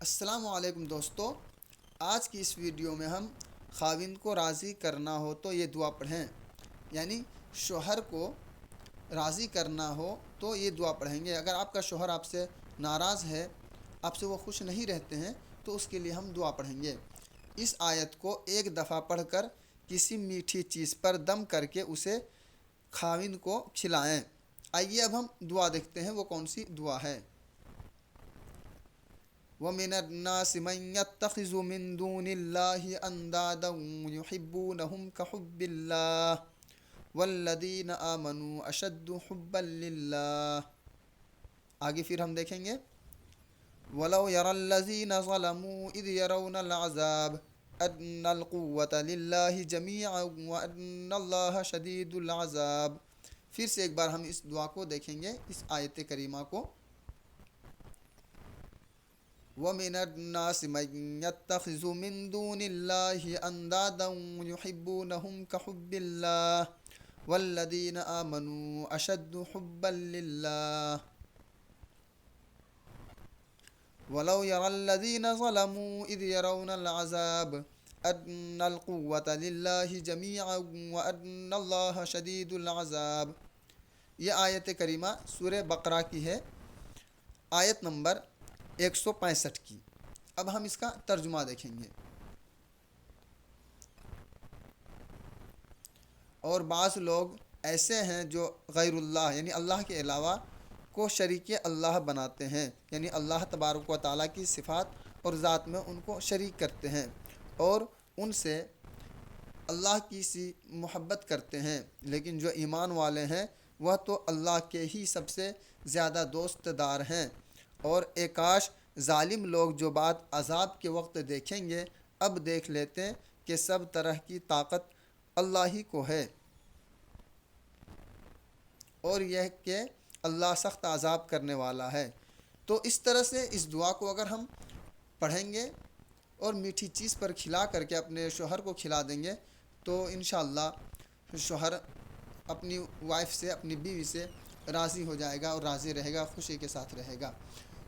السلام علیکم دوستو، آج کی اس ویڈیو میں ہم خاوند کو راضی کرنا ہو تو یہ دعا پڑھیں، یعنی شوہر کو راضی کرنا ہو تو یہ دعا پڑھیں گے۔ اگر آپ کا شوہر آپ سے ناراض ہے، آپ سے وہ خوش نہیں رہتے ہیں، تو اس کے لیے ہم دعا پڑھیں گے۔ اس آیت کو ایک دفعہ پڑھ کر کسی میٹھی چیز پر دم کر کے اسے خاوند کو کھلائیں۔ آئیے اب ہم دعا دیکھتے ہیں وہ کون سی دعا ہے۔ وَمِنَ النَّاسِ مَن يَتَّخِذُ مِن دُونِ اللَّهِ أَندَادًا يُحِبُّونَهُمْ كَحُبِّ اللَّهِ وَالَّذِينَ آمَنُوا أَشَدُّ حُبًّا لِلَّهِ۔ آگے پھر ہم دیکھیں گے وَلَوْ يَرَى الَّذِينَ ظَلَمُوا إِذْ يَرَوْنَ الْعَذَابَ أَنَّ الْقُوَّةَ لِلَّهِ جَمِيعًا وَأَنَّ اللَّهَ شَدِيدُ الْعَذَابِ۔ پھر سے ایک بار ہم اس دعا کو دیکھیں گے، اس آیت کریمہ کو۔ وَمِنَ النَّاسِ مَن يَتَّخِذُ مِن دُونِ اللَّهِ أَندَادًا يُحِبُّونَهُمْ كَحُبِّ اللَّهِ وَالَّذِينَ آمَنُوا أَشَدُّ حُبًّا لِلَّهِ وَلَوْ يَرَى الَّذِينَ ظَلَمُوا إِذْ يَرَوْنَ الْعَذَابَ أَنَّ الْقُوَّةَ لِلَّهِ جَمِيعًا وَأَنَّ اللَّهَ شَدِيدُ الْعَذَابِ۔ یہ آیت کریمہ سورہ بقرہ کی ہے، آیت نمبر 165 کی۔ اب ہم اس کا ترجمہ دیکھیں گے۔ اور بعض لوگ ایسے ہیں جو غیر اللہ یعنی اللہ کے علاوہ کو شریک اللہ بناتے ہیں، یعنی اللہ تبارک و تعالیٰ کی صفات اور ذات میں ان کو شریک کرتے ہیں اور ان سے اللہ کی سی محبت کرتے ہیں۔ لیکن جو ایمان والے ہیں وہ تو اللہ کے ہی سب سے زیادہ دوست دار ہیں۔ اور اے کاش ظالم لوگ جو بات عذاب کے وقت دیکھیں گے اب دیکھ لیتے کہ سب طرح کی طاقت اللہ ہی کو ہے، اور یہ کہ اللہ سخت عذاب کرنے والا ہے۔ تو اس طرح سے اس دعا کو اگر ہم پڑھیں گے اور میٹھی چیز پر کھلا کر کے اپنے شوہر کو کھلا دیں گے تو انشاءاللہ شوہر اپنی وائف سے، اپنی بیوی سے راضی ہو جائے گا اور راضی رہے گا، خوشی کے ساتھ رہے گا۔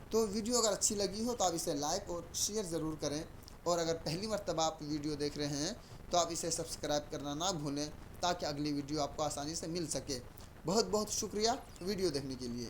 تو ویڈیو اگر اچھی لگی ہو تو آپ اسے لائک اور شیئر ضرور کریں، اور اگر پہلی مرتبہ آپ ویڈیو دیکھ رہے ہیں تو آپ اسے سبسکرائب کرنا نہ بھولیں تاکہ اگلی ویڈیو آپ کو آسانی سے مل سکے۔ بہت بہت شکریہ ویڈیو دیکھنے کے لیے۔